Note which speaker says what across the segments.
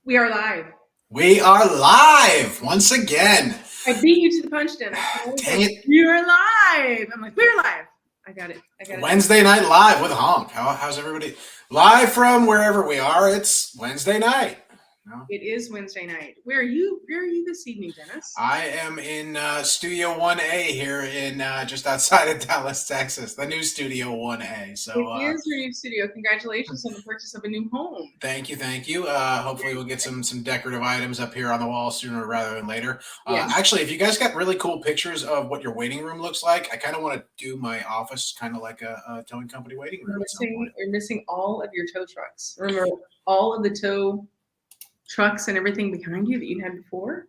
Speaker 1: We are live.
Speaker 2: We are live once again.
Speaker 1: I beat you to the punch, Dennis.
Speaker 2: Dang it.
Speaker 1: You're live. I'm like, we're live. I got it.
Speaker 2: Wednesday night live with Honk. How's everybody? Live from wherever we are. It's Wednesday night. No?
Speaker 1: It is Wednesday night. Where are you? Where are you this evening, Dennis?
Speaker 2: I am in Studio 1A here in just outside of Dallas, Texas. The new Studio 1A. So
Speaker 1: it is your new studio. Congratulations on the purchase of a new home.
Speaker 2: Thank you. Hopefully we'll get some decorative items up here on the wall sooner rather than later.
Speaker 1: Yes.
Speaker 2: Actually, if you guys got really cool pictures of what your waiting room looks like, I kind of want to do my office kind of like a towing company waiting room.
Speaker 1: You're missing all of your tow trucks. Remember all of the tow trucks and everything behind you that you had before?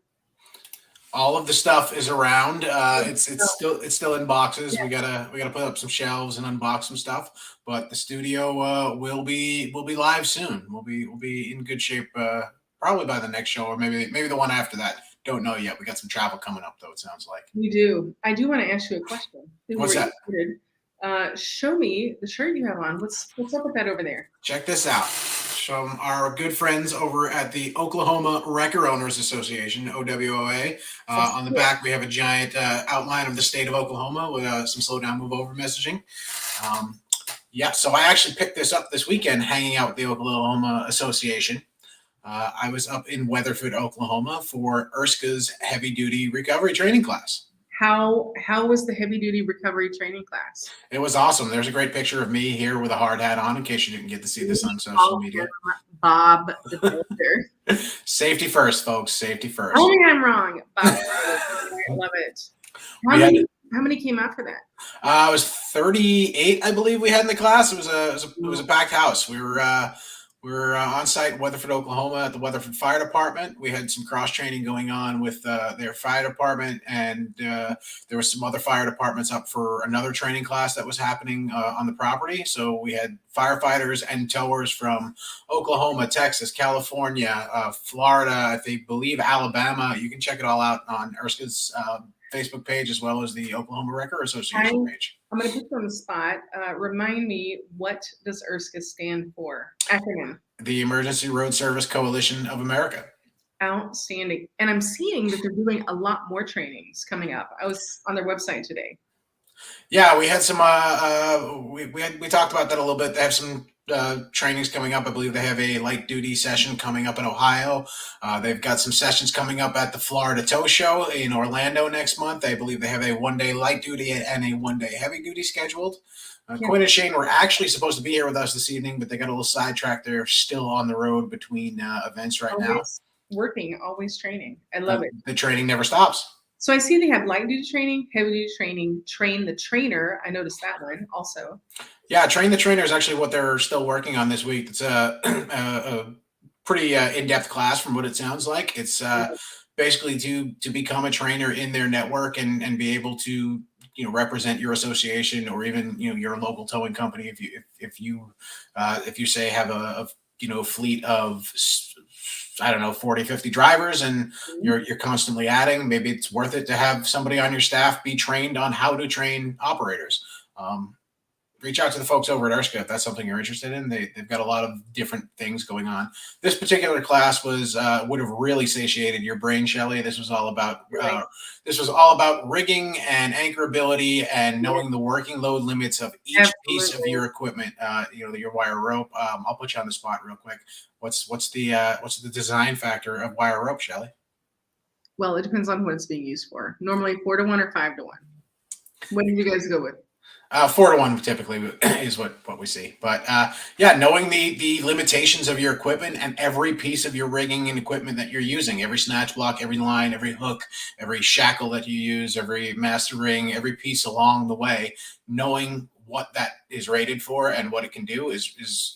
Speaker 2: All of the stuff is around. It's still in boxes. Yeah. We gotta put up some shelves and unbox some stuff. But the studio will be live soon. We'll be in good shape probably by the next show or maybe the one after that. Don't know yet. We got some travel coming up though. It sounds like
Speaker 1: we do. I do want to ask you a question.
Speaker 2: What's that?
Speaker 1: Show me the shirt you have on. What's up with that over there?
Speaker 2: Check this out. From our good friends over at the Oklahoma Wrecker Owners Association, OWOA. On the back, we have a giant outline of the state of Oklahoma with some slow down, move over messaging. So I actually picked this up this weekend hanging out with the Oklahoma Association. I was up in Weatherford, Oklahoma for ERSCA's heavy duty recovery training class.
Speaker 1: How was the heavy duty recovery training class?
Speaker 2: It was awesome. There's a great picture of me here with a hard hat on in case you didn't get to see this on social media.
Speaker 1: Bob the Builder.
Speaker 2: Safety first, folks. Safety first.
Speaker 1: Only I'm wrong. Bob, I love it. How many came out for that?
Speaker 2: It was 38, I believe we had in the class. It was a packed house. We were on site in Weatherford, Oklahoma at the Weatherford Fire Department. We had some cross training going on with their fire department, and there were some other fire departments up for another training class that was happening on the property. So we had firefighters and towers from Oklahoma, Texas, California, Florida, I believe Alabama. You can check it all out on ERSCA's Facebook page as well as the Oklahoma Wrecker Association page.
Speaker 1: I'm going to put you on the spot. Remind me, what does ERSCA stand for? Acronym.
Speaker 2: The Emergency Road Service Coalition of America.
Speaker 1: Outstanding. And I'm seeing that they're doing a lot more trainings coming up. I was on their website today.
Speaker 2: Yeah, we had some. We talked about that a little bit. They have some trainings coming up. I believe they have a light duty session coming up in Ohio. They've got some sessions coming up at the Florida Tow Show in Orlando next month. I believe they have a 1-day light duty and a 1-day heavy duty scheduled. Quinn and Shane were actually supposed to be here with us this evening, but they got a little sidetracked. They're still on the road between events right now.
Speaker 1: Working, always training. I love it.
Speaker 2: The training never stops.
Speaker 1: So I see they have light duty training, heavy duty training, train the trainer. I noticed that one also.
Speaker 2: Yeah, train the trainer is actually what they're still working on this week. It's a pretty in-depth class from what it sounds like. It's basically to become a trainer in their network and be able to represent your association or even your local towing company. If you say have a fleet of 40, 50 drivers and you're constantly adding, maybe it's worth it to have somebody on your staff be trained on how to train operators. Reach out to the folks over at ERSCA if that's something you're interested in. They've got a lot of different things going on. This particular class would have really satiated your brain, Shelley. This was all about rigging and anchorability and knowing the working load limits of each piece of your equipment. Your wire rope. I'll put you on the spot real quick. What's the design factor of wire rope, Shelley?
Speaker 1: Well, it depends on what it's being used for. Normally 4-to-1 or 5-to-1. What did you guys go with?
Speaker 2: 4-to-1 typically is what we see. But knowing the limitations of your equipment and every piece of your rigging and equipment that you're using, every snatch block, every line, every hook, every shackle that you use, every master ring, every piece along the way, knowing what that is rated for and what it can do is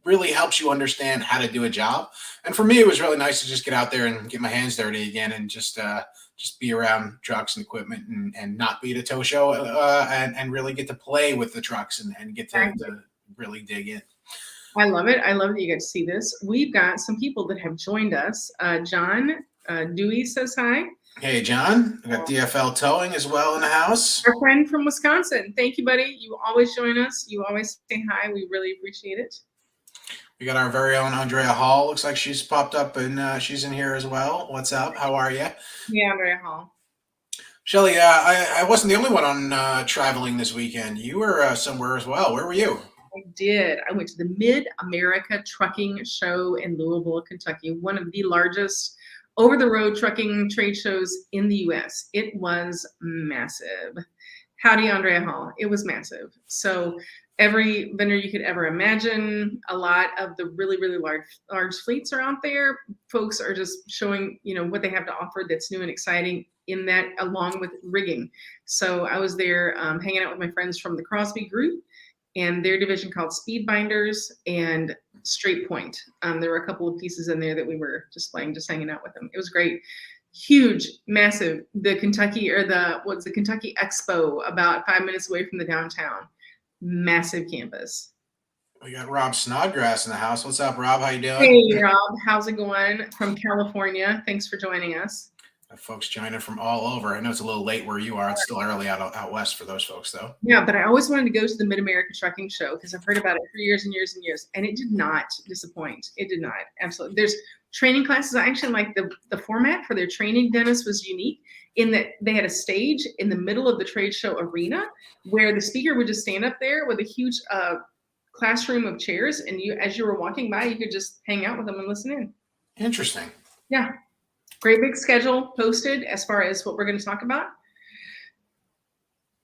Speaker 2: really helps you understand how to do a job. And for me, it was really nice to just get out there and get my hands dirty again and just be around trucks and equipment and not be at a tow show and really get to play with the trucks and get to really dig in.
Speaker 1: I love it. I love that you get to see this. We've got some people that have joined us. John Dewey says hi.
Speaker 2: Hey, John. We got DFL Towing as well in the house.
Speaker 1: Our friend from Wisconsin. Thank you, buddy. You always join us. You always say hi. We really appreciate it.
Speaker 2: We got our very own Andrea Hall. Looks like she's popped up and she's in here as well. What's up? How are you?
Speaker 1: Yeah, Andrea Hall.
Speaker 2: Shelly, I wasn't the only one on traveling this weekend. You were somewhere as well. Where were you?
Speaker 1: I did. I went to the Mid-America Trucking Show in Louisville, Kentucky, one of the largest over-the-road trucking trade shows in the U.S. It was massive. Howdy, Andrea Hall. It was massive. So every vendor you could ever imagine, a lot of the really, really large fleets are out there. Folks are just showing, what they have to offer that's new and exciting in that, along with rigging. So I was there hanging out with my friends from the Crosby Group and their division called Speed Binders and Straight Point. There were a couple of pieces in there that we were displaying, just hanging out with them. It was great. Huge, massive. The Kentucky Expo, about 5 minutes away from the downtown. Massive campus.
Speaker 2: We got Rob Snodgrass in the house. What's up, Rob? How you doing?
Speaker 1: Hey, Rob. How's it going? From California. Thanks for joining us.
Speaker 2: Folks joining from all over. I know it's a little late where you are. It's still early out west for those folks, though.
Speaker 1: Yeah, but I always wanted to go to the Mid-America Trucking Show because I've heard about it for years and years and years, and it did not disappoint. It did not. Absolutely. There's training classes. I actually like the format for their training. Dennis was unique in that they had a stage in the middle of the trade show arena where the speaker would just stand up there with a huge classroom of chairs, and as you were walking by, you could just hang out with them and listen in.
Speaker 2: Interesting.
Speaker 1: Yeah. Great big schedule posted as far as what we're going to talk about.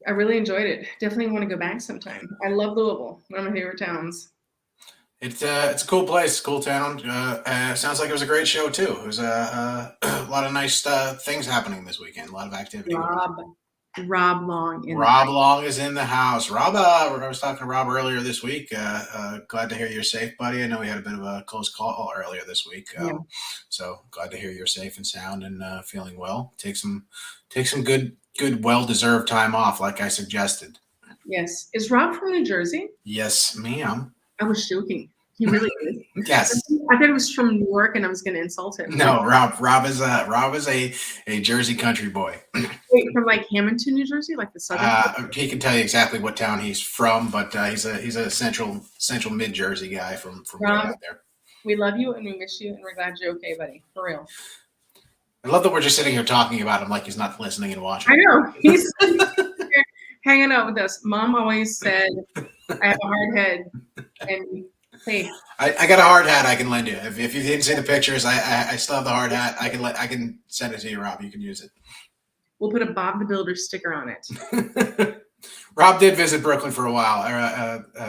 Speaker 1: I really enjoyed it. Definitely want to go back sometime. I love Louisville, one of my favorite towns.
Speaker 2: It's a cool place, cool town. Sounds like it was a great show too. It was a lot of nice things happening this weekend. A lot of activity.
Speaker 1: Rob Long.
Speaker 2: Long is in the house. Rob, I was talking to Rob earlier this week. Glad to hear you're safe, buddy. I know we had a bit of a close call earlier this week. So glad to hear you're safe and sound and feeling well. Take some good, well-deserved time off, like I suggested.
Speaker 1: Yes. Is Rob from New Jersey?
Speaker 2: Yes, ma'am.
Speaker 1: I was joking. He really is.
Speaker 2: Yes.
Speaker 1: I thought it was from New York, and I was going to insult him.
Speaker 2: No, Rob is a Jersey country boy.
Speaker 1: Wait, from like Hamilton, New Jersey, like the southern.
Speaker 2: He can tell you exactly what town he's from, but he's a central mid Jersey guy from
Speaker 1: Rob,
Speaker 2: out there.
Speaker 1: We love you and we miss you, and we're glad you're okay, buddy. For real.
Speaker 2: I love that we're just sitting here talking about him like he's not listening and watching.
Speaker 1: I know. He's hanging out with us. Mom always said, I have a hard head. And hey.
Speaker 2: I got a hard hat I can lend you. If you didn't see the pictures, I still have the hard hat. I can send it to you, Rob. You can use it.
Speaker 1: We'll put a Bob the Builder sticker on it.
Speaker 2: Rob did visit Brooklyn for a while.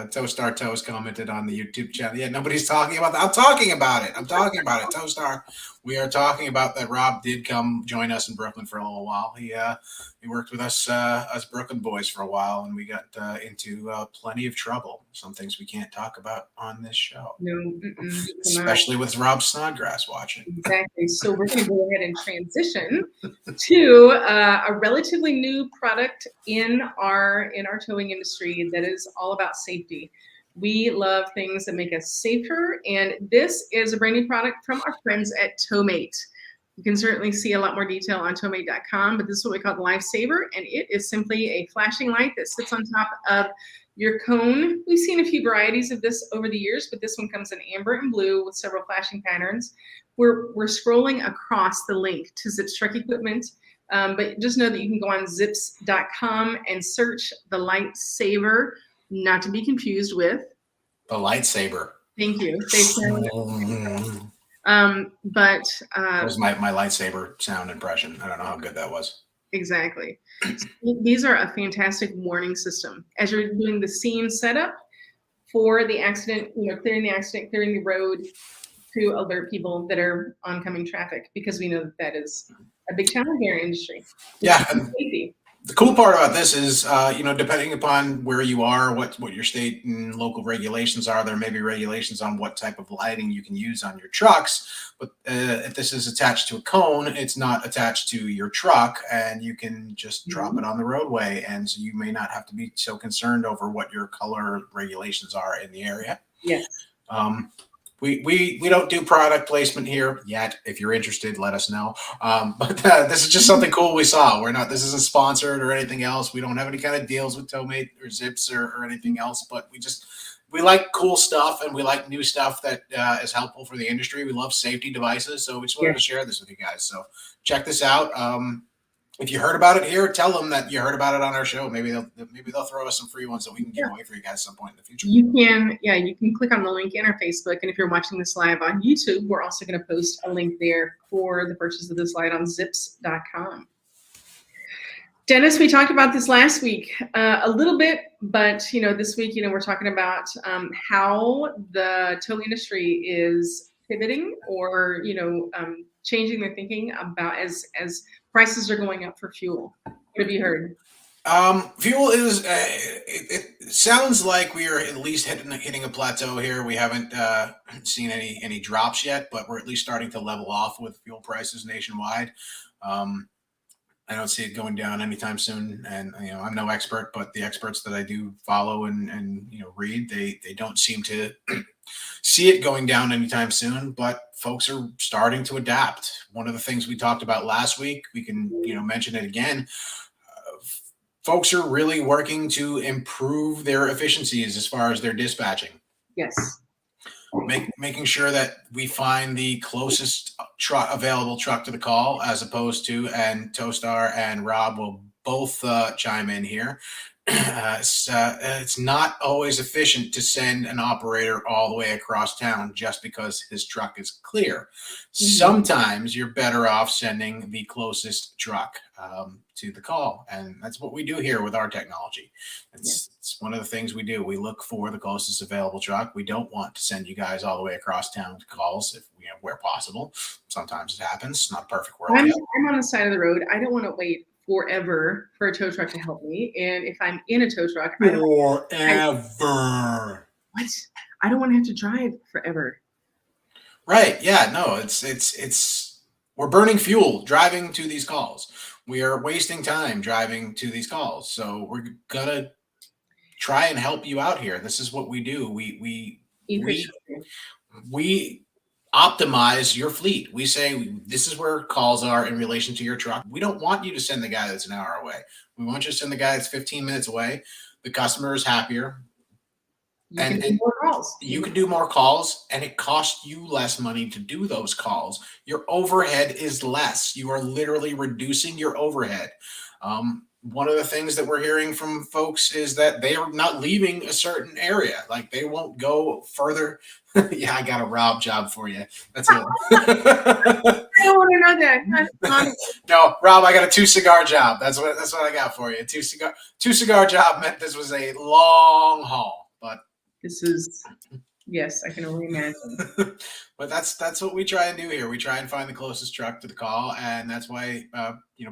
Speaker 2: Toestar Toes commented on the YouTube channel. Yeah, nobody's talking about that. I'm talking about it. Toestar. We are talking about that. Rob did come join us in Brooklyn for a little while. He worked with us Brooklyn boys for a while, and we got into plenty of trouble. Some things we can't talk about on this show.
Speaker 1: No,
Speaker 2: especially with Rob Snodgrass watching.
Speaker 1: Exactly. So we're going to go ahead and transition to a relatively new product in our towing industry that is all about safety. We love things that make us safer, and this is a brand new product from our friends at Towmate. You can certainly see a lot more detail on towmate.com, but this is what we call the Lifesaver, and it is simply a flashing light that sits on top of your cone. We've seen a few varieties of this over the years, but this one comes in amber and blue with several flashing patterns. We're scrolling across the link to Zips Truck Equipment, but just know that you can go on zips.com and search the Lightsaver, not to be confused with
Speaker 2: the Lightsaber.
Speaker 1: Thank you. That
Speaker 2: was my lightsaber sound impression. I don't know how good that was.
Speaker 1: Exactly. These are a fantastic warning system. As you're doing the scene setup for the accident, clearing the road to alert people that are oncoming traffic, because we know that is a big challenge in our industry.
Speaker 2: Yeah. The cool part about this is, depending upon where you are, what your state and local regulations are, there may be regulations on what type of lighting you can use on your trucks. But if this is attached to a cone, it's not attached to your truck, and you can just drop it on the roadway. And so you may not have to be so concerned over what your color regulations are in the area.
Speaker 1: Yes.
Speaker 2: We don't do product placement here yet. If you're interested, let us know. But this is just something cool we saw. This isn't sponsored or anything else. We don't have any kind of deals with Towmate or Zips or anything else, but we we like cool stuff and we like new stuff that is helpful for the industry. We love safety devices, so we just wanted to share this with you guys. So check this out. If you heard about it here, tell them that you heard about it on our show. Maybe they'll throw us some free ones that we can give away for you guys at some point in the future.
Speaker 1: You can click on the link in our Facebook, and if you're watching this live on YouTube, we're also going to post a link there for the purchase of this light on zips.com. Dennis, we talked about this last week a little bit, but this week, we're talking about how the tow industry is pivoting or changing their thinking about as prices are going up for fuel. What have you heard?
Speaker 2: Fuel is. It sounds like we are at least hitting a plateau here. We haven't seen any drops yet, but we're at least starting to level off with fuel prices nationwide. I don't see it going down anytime soon. And I'm no expert, but the experts that I do follow and read, they don't seem to see it going down anytime soon. But folks are starting to adapt. One of the things we talked about last week, we can mention it again. Folks are really working to improve their efficiencies as far as their dispatching.
Speaker 1: Yes.
Speaker 2: Making sure that we find the closest available truck to the call, as opposed to, and Tostar and Rob will both chime in here. It's not always efficient to send an operator all the way across town just because his truck is clear. Mm-hmm. Sometimes you're better off sending the closest truck to the call. And that's what we do here with our technology. It's one of the things we do. We look for the closest available truck. We don't want to send you guys all the way across town to calls if where possible. Sometimes it happens. It's not a perfect world.
Speaker 1: I'm on the side of the road. I don't want to wait forever for a tow truck to help me. And if I'm in a tow truck,
Speaker 2: I don't
Speaker 1: want to have to drive forever.
Speaker 2: Right. Yeah, no, it's we're burning fuel driving to these calls. We are wasting time driving to these calls. So we're gonna try and help you out here. This is what we do. We optimize your fleet. We say this is where calls are in relation to your truck. We don't want you to send the guy that's an hour away. We want you to send the guy that's 15 minutes away. The customer is happier.
Speaker 1: You can do more calls.
Speaker 2: You can do more calls, and it costs you less money to do those calls. Your overhead is less. You are literally reducing your overhead. One of the things that we're hearing from folks is that they are not leaving a certain area. Like they won't go further. Yeah, I got a Rob job for you. That's it.
Speaker 1: I don't want to know that.
Speaker 2: No, Rob, I got a 2-cigar job. That's what I got for you. 2-cigar job meant this was a long haul, but
Speaker 1: this is, yes, I can only imagine.
Speaker 2: But that's what we try and do here. We try and find the closest truck to the call, and that's why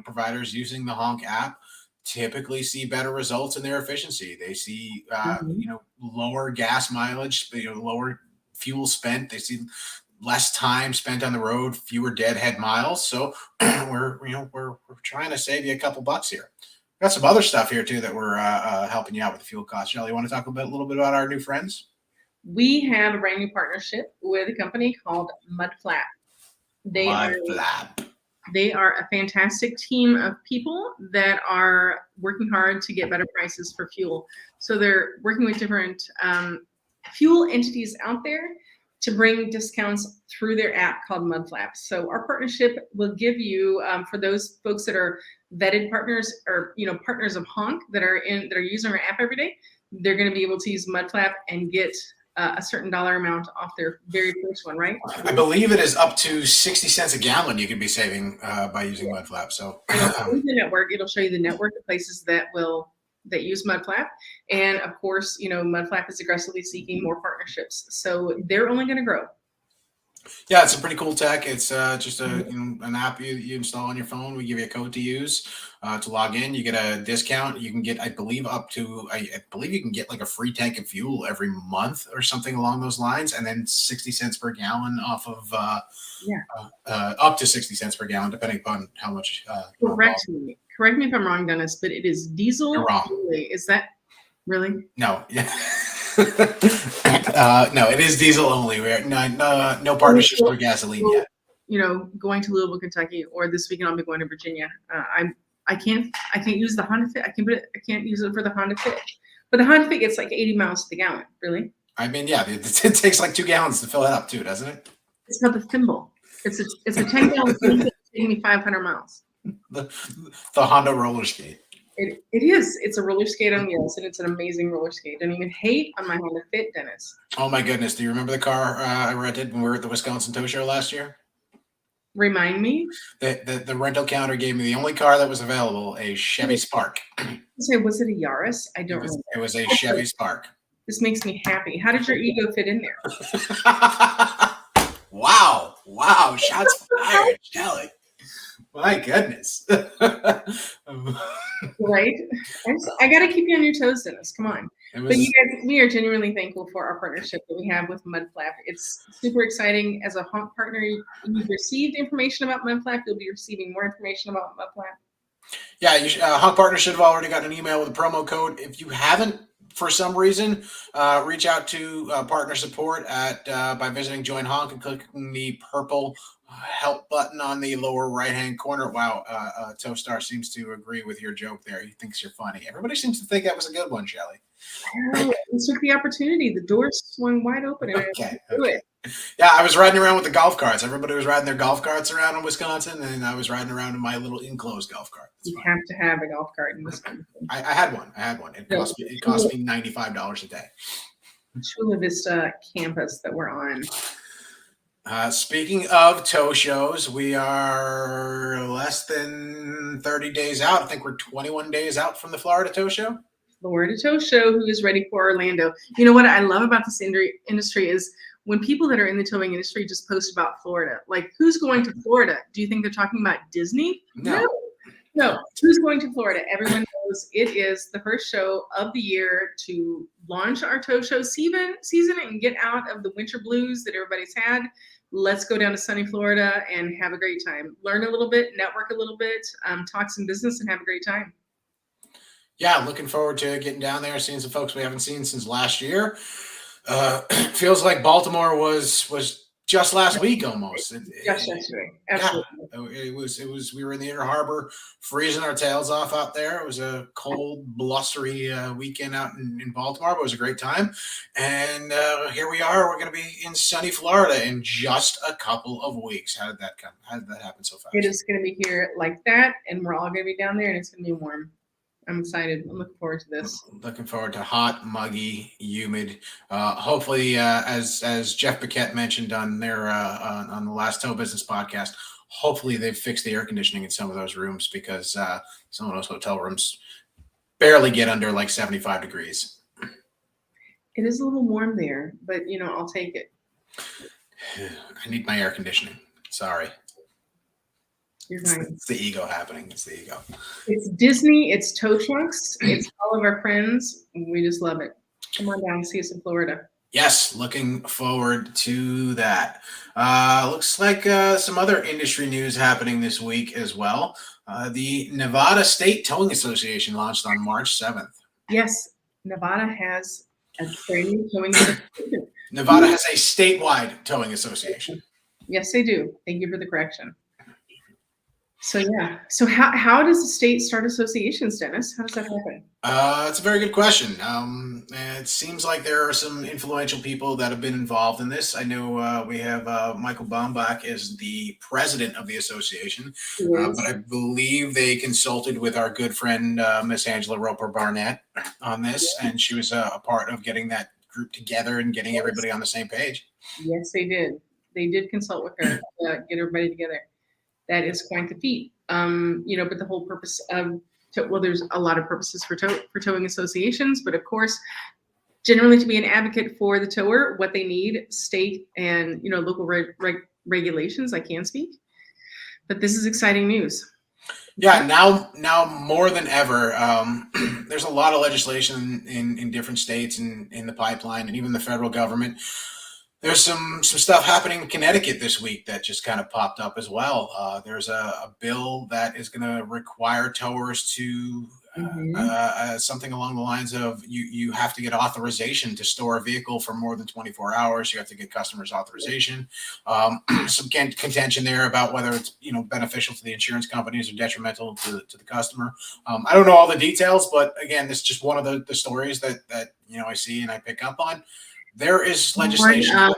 Speaker 2: providers using the HONK app typically see better results in their efficiency. They see lower gas mileage, lower fuel spent. They see less time spent on the road, fewer deadhead miles. So we're trying to save you a couple bucks here. Got some other stuff here too that we're helping you out with the fuel costs. Shelley, you want to talk a little bit about our new friends?
Speaker 1: We have a brand new partnership with a company called Mudflap. They are a fantastic team of people that are working hard to get better prices for fuel. So they're working with different fuel entities out there to bring discounts through their app called Mudflap. So our partnership will give you, for those folks that are vetted partners or partners of HONK that are using our app every day, they're going to be able to use Mudflap and get a certain dollar amount off their very first one, right?
Speaker 2: I believe it is up to 60 cents a gallon you could be saving by using Mudflap. So
Speaker 1: it'll show you the network of places that use Mudflap. And of course, Mudflap is aggressively seeking more partnerships. So they're only going to grow.
Speaker 2: Yeah, it's a pretty cool tech. It's just an app you install on your phone. We give you a code to use to log in. You get a discount. You can get, I believe you can get like a free tank of fuel every month or something along those lines, and then 60 cents per gallon off of up to 60 cents per gallon, depending upon how much.
Speaker 1: Correct me if I'm wrong, Dennis, but it is diesel.
Speaker 2: You're wrong.
Speaker 1: Is that really?
Speaker 2: No. Yeah. No, it is diesel only. We're no partnerships for gasoline yet.
Speaker 1: Going to Louisville, Kentucky, or this weekend I'll be going to Virginia. I can't use the Honda Fit. I can't use it for the Honda Fit. But the Honda Fit gets like 80 miles to the gallon. Really?
Speaker 2: I mean, yeah, it takes like 2 gallons to fill it up too, doesn't it?
Speaker 1: It's not the thimble. It's a 10-gallon thimble that's taking me 500 miles.
Speaker 2: The, the Honda roller skate.
Speaker 1: It is. It's a roller skate on wheels, and it's an amazing roller skate. Don't even hate on my Honda Fit, Dennis.
Speaker 2: Oh my goodness. Do you remember the car I rented when we were at the Wisconsin Tow Show last year?
Speaker 1: Remind me.
Speaker 2: The rental counter gave me the only car that was available, a Chevy Spark.
Speaker 1: Say, was it a Yaris? I don't remember.
Speaker 2: It was a Chevy Spark.
Speaker 1: This makes me happy. How did your ego fit in there?
Speaker 2: Wow. Wow. Shots fired, Shelly. My goodness.
Speaker 1: Right? I got to keep you on your toes, Dennis. Come on. But you guys, we are genuinely thankful for our partnership that we have with Mudflap. It's super exciting. As a HONK partner, you've received information about Mudflap. You'll be receiving more information about Mudflap.
Speaker 2: Yeah, HONK partner should have already gotten an email with a promo code. If you haven't, for some reason, reach out to partner support by visiting Join HONK and clicking the purple help button on the lower right-hand corner. Wow, Toastar seems to agree with your joke there. He thinks you're funny. Everybody seems to think that was a good one, Shelly.
Speaker 1: We took the opportunity. The doors swung wide open, and I do it.
Speaker 2: Yeah, I was riding around with the golf carts. Everybody was riding their golf carts around in Wisconsin, and I was riding around in my little enclosed golf cart.
Speaker 1: You have to have a golf cart in Wisconsin.
Speaker 2: I had one. It cost me $95 a day.
Speaker 1: Chula Vista campus that we're on.
Speaker 2: Speaking of tow shows, we are less than 30 days out. I think we're 21 days out from the Florida Tow Show.
Speaker 1: Florida Tow Show, who is ready for Orlando. You know what I love about this industry is when people that are in the towing industry just post about Florida. Like, who's going to Florida? Do you think they're talking about Disney? No. Who's going to Florida? Everyone knows it is the first show of the year to launch our tow show season and get out of the winter blues that everybody's had. Let's go down to sunny Florida and have a great time. Learn a little bit, network a little bit, talk some business, and have a great time.
Speaker 2: Yeah, looking forward to getting down there, seeing some folks we haven't seen since last year. Feels like Baltimore was just last week almost.
Speaker 1: Just yesterday. Absolutely.
Speaker 2: Yeah, it was. We were in the Inner Harbor, freezing our tails off out there. It was a cold, blustery weekend out in Baltimore, but it was a great time. And here we are. We're going to be in sunny Florida in just a couple of weeks. How did that come? How did that happen so fast?
Speaker 1: It is going to be here like that, and we're all going to be down there, and it's going to be warm. I'm excited. I'm looking forward to this.
Speaker 2: Looking forward to hot, muggy, humid. Hopefully, as Jeff Paquette mentioned on their on the last Tow Business podcast, hopefully they've fixed the air conditioning in some of those rooms because some of those hotel rooms barely get under like 75 degrees.
Speaker 1: It is a little warm there, but I'll take it.
Speaker 2: I need my air conditioning. Sorry.
Speaker 1: You're fine.
Speaker 2: It's the ego happening. It's the ego.
Speaker 1: It's Disney. It's tow trucks. It's all of our friends. We just love it. Come on down and see us in Florida.
Speaker 2: Yes, looking forward to that. Looks like some other industry news happening this week as well. The Nevada State Towing Association launched on March 7th.
Speaker 1: Yes, Nevada has a brand new towing association.
Speaker 2: Nevada has a statewide towing association.
Speaker 1: Yes, they do. Thank you for the correction. So yeah. So how does the state start associations, Dennis? How does that happen?
Speaker 2: It's a very good question. It seems like there are some influential people that have been involved in this. I know we have Michael Baumbach as the president of the association, but I believe they consulted with our good friend Miss Angela Roper Barnett on this, and she was a part of getting that group together and getting everybody on the same page.
Speaker 1: Yes, they did. They did consult with her to get everybody together. That is quite the feat. But the whole purpose of there's a lot of purposes for towing associations, but of course, generally to be an advocate for the tower, what they need, state and local regulations. I can't speak, but this is exciting news.
Speaker 2: Yeah, now more than ever, there's a lot of legislation in different states and in the pipeline, and even the federal government. There's some stuff happening in Connecticut this week that just kind of popped up as well. There's a bill that is going to require towers to something along the lines of you have to get authorization to store a vehicle for more than 24 hours. You have to get customers authorization. Some contention there about whether it's beneficial to the insurance companies or detrimental to the customer. I don't know all the details, but again, this is just one of the stories that I see and I pick up on. there is
Speaker 1: One
Speaker 2: legislation.
Speaker 1: of,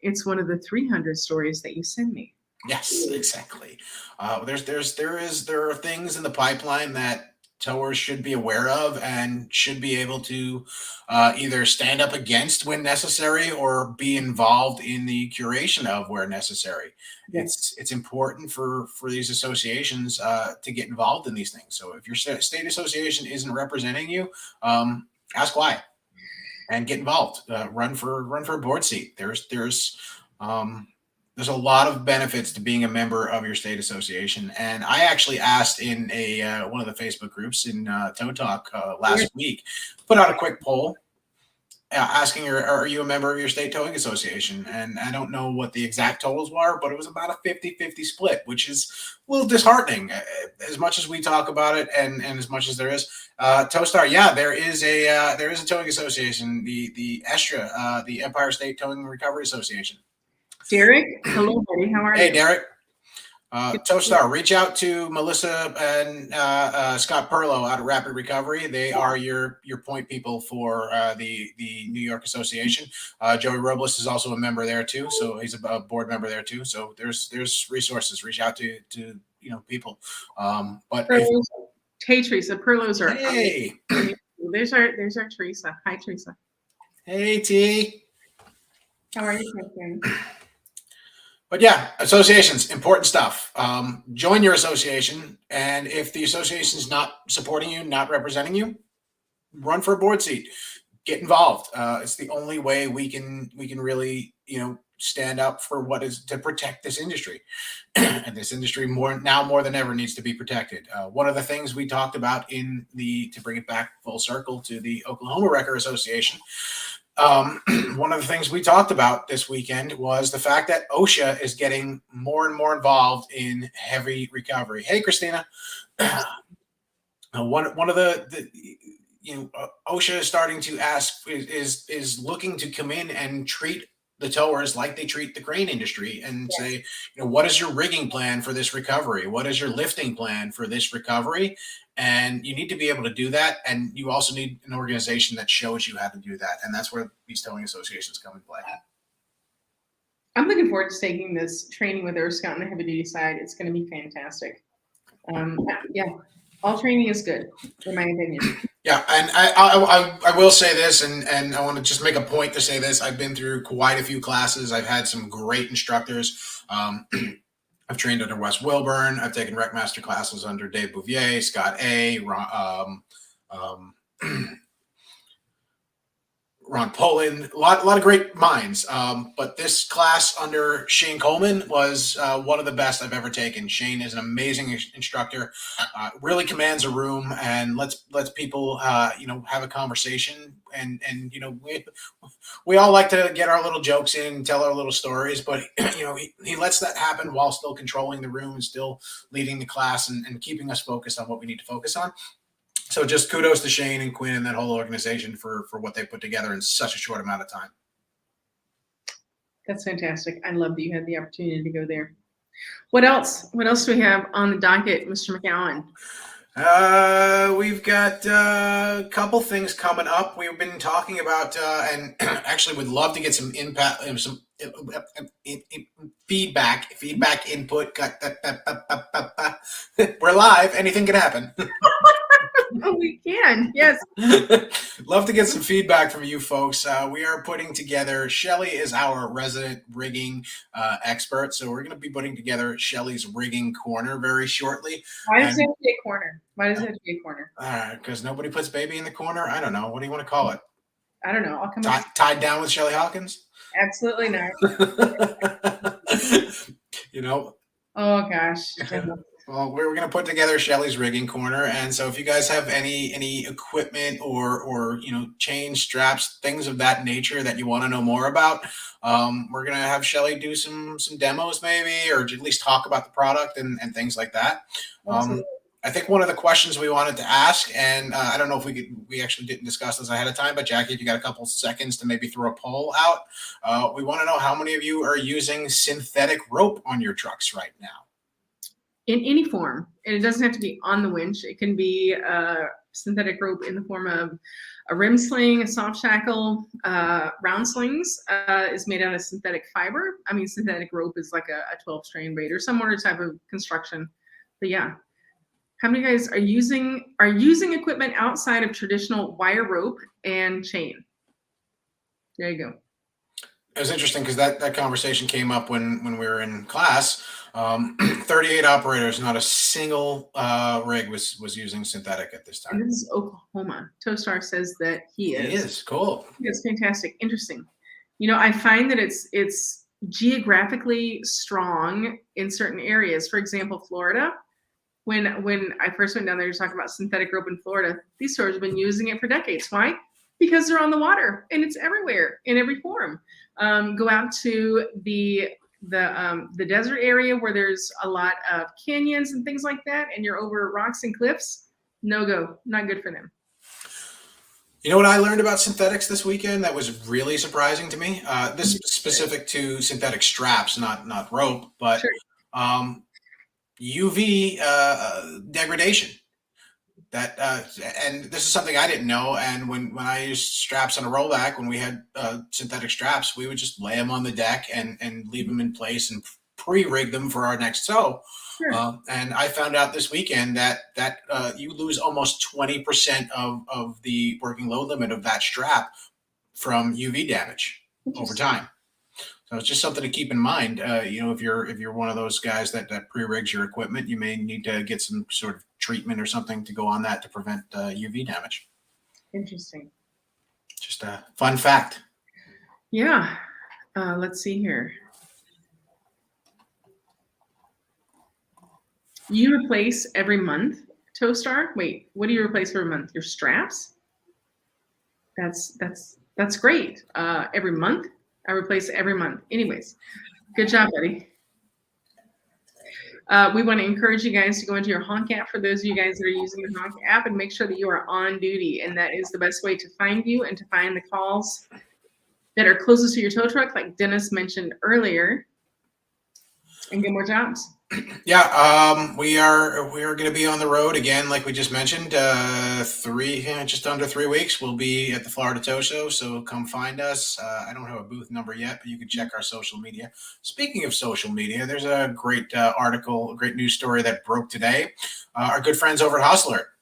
Speaker 1: it's one of the 300 stories that you send me.
Speaker 2: Yes, exactly. There are things in the pipeline that towers should be aware of and should be able to either stand up against when necessary or be involved in the curation of where necessary.
Speaker 1: Yes.
Speaker 2: It's important for these associations to get involved in these things. So if your state association isn't representing you, ask why and get involved. Run for a board seat. Um, there's a lot of benefits to being a member of your state association. And I actually asked in a one of the Facebook groups in Tow Talk last week, put out a quick poll asking, are you a member of your state towing association? And I don't know what the exact totals were, but it was about a 50-50 split, which is a little disheartening. As much as we talk about it and as much as there is, Towstar, yeah, there is a towing association, the ESTRA, the Empire State Towing and Recovery Association.
Speaker 1: Derek, hello, buddy. How are you?
Speaker 2: Hey, Derek. Towstar, reach out to Melissa and Scott Perlow out of Rapid Recovery. They are your point people for the New York Association. Joey Robles is also a member there too, so he's a board member there too. So there's resources. Reach out to people. But
Speaker 1: hey, Teresa, Perlows are
Speaker 2: hey.
Speaker 1: There's our Teresa. Hi, Teresa.
Speaker 2: Hey, T.
Speaker 1: How are you, Catherine?
Speaker 2: But yeah, associations, important stuff. Join your association, and if the association is not supporting you, not representing you, run for a board seat. Get involved. It's the only way we can really stand up for what is to protect this industry, and this industry more than ever needs to be protected. One of the things we talked about to bring it back full circle to the Oklahoma Wrecker Association. One of the things we talked about this weekend was the fact that OSHA is getting more and more involved in heavy recovery. Hey, Christina. One of the OSHA is starting to ask is looking to come in and treat the towers like they treat the crane industry and say, what is your rigging plan for this recovery? What is your lifting plan for this recovery? And you need to be able to do that. And you also need an organization that shows you how to do that. And that's where these towing associations come into play.
Speaker 1: I'm looking forward to taking this training with Earth Scout on the heavy duty side. It's going to be fantastic. Yeah, all training is good, in my opinion.
Speaker 2: Yeah, and I will say this, and I want to just make a point to say this. I've been through quite a few classes. I've had some great instructors. I've trained under Wes Wilburn. I've taken rec master classes under Dave Bouvier, Scott A., Ron Poland, a lot of great minds. But this class under Shane Coleman was one of the best I've ever taken. Shane is an amazing instructor, really commands a room and lets people have a conversation. And we all like to get our little jokes in and tell our little stories, but he lets that happen while still controlling the room and still leading the class and keeping us focused on what we need to focus on. So just kudos to Shane and Quinn and that whole organization for what they put together in such a short amount of time.
Speaker 1: That's fantastic. I love that you had the opportunity to go there. What else? What else do we have on the docket, Mr. McGowan?
Speaker 2: We've got a couple things coming up. We've been talking about, and actually would love to get some impact, some feedback, input. We're live. Anything can happen.
Speaker 1: Oh, we can. Yes.
Speaker 2: Love to get some feedback from you folks. We are putting together, Shelly is our resident rigging expert. So we're going to be putting together Shelly's rigging corner very shortly.
Speaker 1: Why does it have to be a corner? Why does it have to be a corner?
Speaker 2: Because nobody puts baby in the corner. I don't know. What do you want to call it?
Speaker 1: I don't know. I'll come up.
Speaker 2: Tied down with Shelly Hawkins?
Speaker 1: Absolutely not. Oh, gosh.
Speaker 2: Well, we're going to put together Shelly's rigging corner, and so if you guys have any equipment or chain straps, things of that nature that you want to know more about, we're going to have Shelly do some demos maybe, or at least talk about the product and things like that. I think one of the questions we wanted to ask, and I don't know if we actually didn't discuss this ahead of time, but Jackie, if you got a couple seconds to maybe throw a poll out, we want to know how many of you are using synthetic rope on your trucks right now.
Speaker 1: In any form, and it doesn't have to be on the winch. It can be synthetic rope in the form of a rim sling, a soft shackle. Round slings is made out of synthetic fiber. I mean, synthetic rope is like a 12-strand braid or some other type of construction. But yeah, how many guys are using equipment outside of traditional wire rope and chain? There you go.
Speaker 2: It was interesting because that conversation came up when we were in class. 38 operators, not a single rig was using synthetic at this
Speaker 1: And
Speaker 2: time.
Speaker 1: this is Oklahoma. Tostar says that he is.
Speaker 2: He is cool.
Speaker 1: It's fantastic. Interesting. You know, I find that it's geographically strong in certain areas. For example, Florida. When I first went down there to talk about synthetic rope in Florida, these stores have been using it for decades. Why? Because they're on the water and it's everywhere in every form. Go out to the desert area where there's a lot of canyons and things like that, and you're over rocks and cliffs. No go, not good for them.
Speaker 2: You know what I learned about synthetics this weekend that was really surprising to me? This is specific to synthetic straps, not rope, but
Speaker 1: Sure.
Speaker 2: UV degradation. That and this is something I didn't know. And when I used straps on a rollback, when we had synthetic straps, we would just lay them on the deck and leave them in place and pre-rig them for our next tow.
Speaker 1: Sure.
Speaker 2: And I found out this weekend that you lose almost 20% of the working load limit of that strap from UV damage over time. So it's just something to keep in mind. You know, if you're one of those guys that pre-rigs your equipment, you may need to get some sort of treatment or something to go on that to prevent UV damage.
Speaker 1: Interesting.
Speaker 2: Just a fun fact.
Speaker 1: Yeah. Let's see here. You replace every month, Tostar? Wait, what do you replace every month? Your straps? That's great. Every month? I replace it every month. Anyways, good job, buddy. We want to encourage you guys to go into your HONK app for those of you guys that are using the HONK app and make sure that you are on duty. And that is the best way to find you and to find the calls that are closest to your tow truck, like Dennis mentioned earlier, and get more jobs.
Speaker 2: Yeah, we are going to be on the road again, like we just mentioned. Just under 3 weeks, we'll be at the Florida Tow Show. So come find us. I don't have a booth number yet, but you can check our social media. Speaking of social media, there's a great article, a great news story that broke today. Our good friends over at Hustler.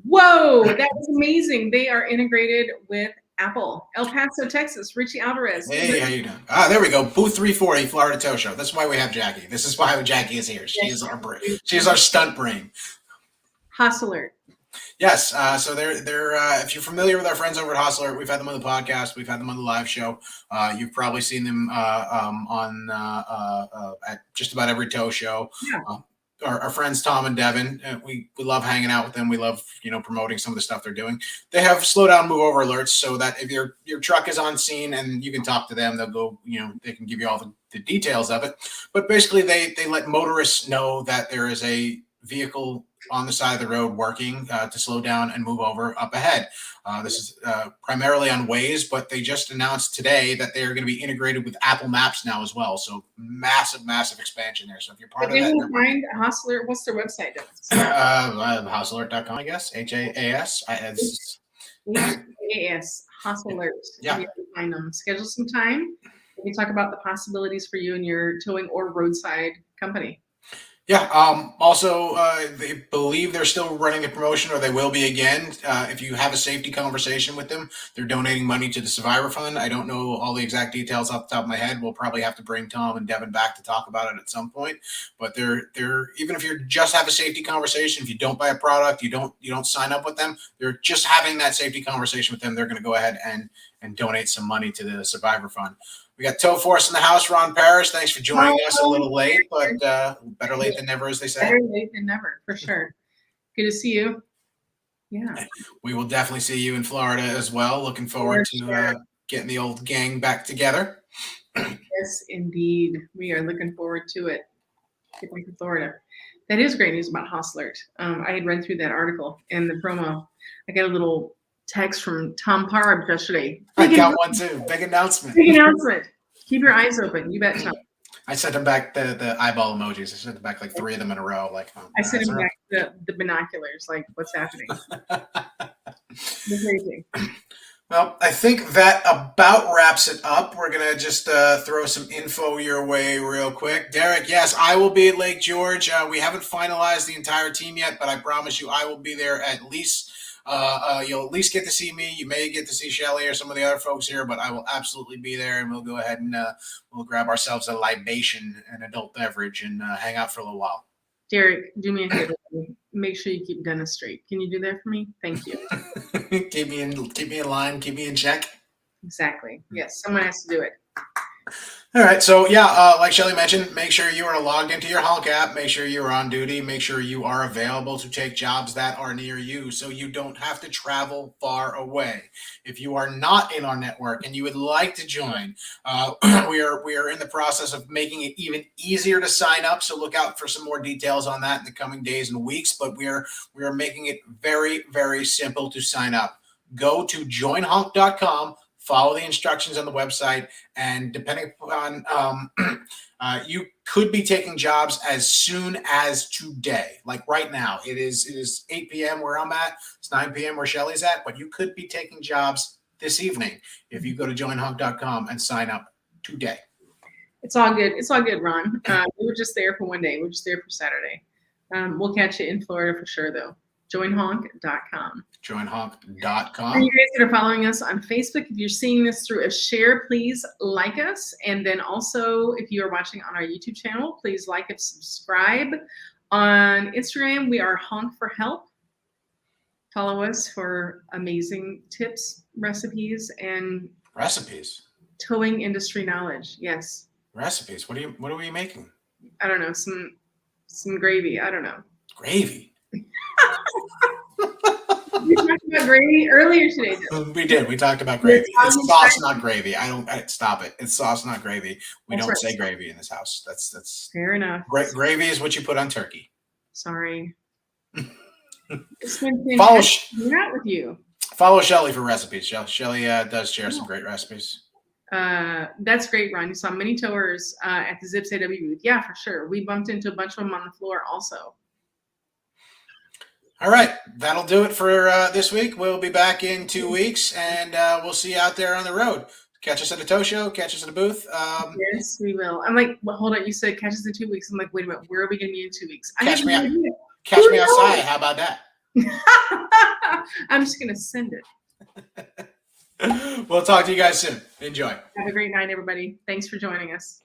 Speaker 1: Whoa, that was amazing! They are integrated with Apple. El Paso, Texas. Richie Alvarez.
Speaker 2: Hey, how you doing? There we go. Booth 340, Florida Tow Show. That's why we have Jackie. This is why Jackie is here. She is our brain. She is our stunt brain.
Speaker 1: Hustler.
Speaker 2: Yes. So they're if you're familiar with our friends over at Hustler, we've had them on the podcast. We've had them on the live show. You've probably seen them on at just about every tow show.
Speaker 1: Yeah.
Speaker 2: Our friends Tom and Devin, we love hanging out with them. We love promoting some of the stuff they're doing. They have slow down, move over alerts, so that if your truck is on scene and you can talk to them, they'll go. They can give you all the details of it. But basically, they let motorists know that there is a vehicle on the side of the road working to slow down and move over up ahead. This is primarily on Waze, but they just announced today that they are going to be integrated with Apple Maps now as well. So massive expansion there. So if you're part of that,
Speaker 1: find Hustler. What's their website?
Speaker 2: Hustlert.com, I guess. HAAS.
Speaker 1: HAAS. Hustler.
Speaker 2: Yeah.
Speaker 1: Find them. Schedule some time. We can talk about the possibilities for you and your towing or roadside company.
Speaker 2: Yeah. Also, they believe they're still running a promotion, or they will be again. If you have a safety conversation with them, they're donating money to the Survivor Fund. I don't know all the exact details off the top of my head. We'll probably have to bring Tom and Devin back to talk about it at some point. But they're even if you just have a safety conversation, if you don't buy a product, you don't sign up with them, they're just having that safety conversation with them. They're going to go ahead and donate some money to the Survivor Fund. We got Tow Force in the house, Ron Parrish. Thanks for joining us a little late, but better late than never, as they say.
Speaker 1: Better late than never, for sure. Good to see you. Yeah.
Speaker 2: We will definitely see you in Florida as well. Looking forward to getting the old gang back together.
Speaker 1: Yes, indeed. We are looking forward to it. Get back to Florida. That is great news about Hustler. I had read through that article and the promo. I got a little text from Tom Parb yesterday.
Speaker 2: I got one too. Big announcement.
Speaker 1: Big announcement. Keep your eyes open. You bet, Tom.
Speaker 2: I sent them back the eyeball emojis. I sent them back like 3 of them in a row. Like, oh,
Speaker 1: I sent
Speaker 2: that's
Speaker 1: him
Speaker 2: all
Speaker 1: back the binoculars. Like, what's happening? It's crazy.
Speaker 2: Well, I think that about wraps it up. We're going to just throw some info your way real quick. Derek, yes, I will be at Lake George. We haven't finalized the entire team yet, but I promise you I will be there at least. You'll at least get to see me. You may get to see Shelly or some of the other folks here, but I will absolutely be there, and we'll go ahead and we'll grab ourselves a libation, an adult beverage, and hang out for a little while.
Speaker 1: Derek, do me a favor. Make sure you keep Dennis straight. Can you do that for me? Thank you.
Speaker 2: keep me in line, keep me in check.
Speaker 1: Exactly. Yes, someone has to do it.
Speaker 2: All right, so yeah, like Shelly mentioned, make sure you are logged into your HONK app. Make sure you are on duty. Make sure you are available to take jobs that are near you, so you don't have to travel far away. If you are not in our network and you would like to join, we are in the process of making it even easier to sign up. So look out for some more details on that in the coming days and weeks. But we are making it very, very simple to sign up. Go to joinhonk.com. Follow the instructions on the website, and depending upon, you could be taking jobs as soon as today. Like right now, it is 8 p.m. where I'm at. It's 9 p.m. where Shelly's at, but you could be taking jobs this evening if you go to joinhonk.com and sign up today.
Speaker 1: It's all good. It's all good, Ron. We were just there for one day. We're just there for Saturday. We'll catch you in Florida for sure, though. Joinhonk.com.
Speaker 2: Joinhonk.com.
Speaker 1: For you guys that are following us on Facebook, if you're seeing this through a share, please like us. And then also, if you are watching on our YouTube channel, please like and subscribe. On Instagram, we are HONK for Help. Follow us for amazing tips, recipes, and towing industry knowledge. Yes.
Speaker 2: Recipes. What are we making?
Speaker 1: I don't know. Some gravy. I don't know.
Speaker 2: Gravy.
Speaker 1: We talked about gravy earlier today.
Speaker 2: We did. We talked about gravy. It's sauce, not gravy. Stop it. It's sauce, not gravy. We don't say gravy in this house. That's
Speaker 1: fair enough.
Speaker 2: Gravy is what you put on turkey.
Speaker 1: Sorry. It's been fantastic hanging out with you.
Speaker 2: Follow Shelly for recipes. Shelly does share some great recipes.
Speaker 1: That's great, Ron. You saw many towers at the Zips AW booth. Yeah, for sure. We bumped into a bunch of them on the floor also.
Speaker 2: All right, that'll do it for this week. We'll be back in 2 weeks, and we'll see you out there on the road. Catch us at a tow show. Catch us at a booth.
Speaker 1: Yes, we will. I'm like, well, hold on. You said catch us in 2 weeks. I'm like, wait a minute. Where are we going to be in 2 weeks?
Speaker 2: Catch me outside. How about that?
Speaker 1: I'm just going to send it.
Speaker 2: We'll talk to you guys soon. Enjoy.
Speaker 1: Have a great night, everybody. Thanks for joining us.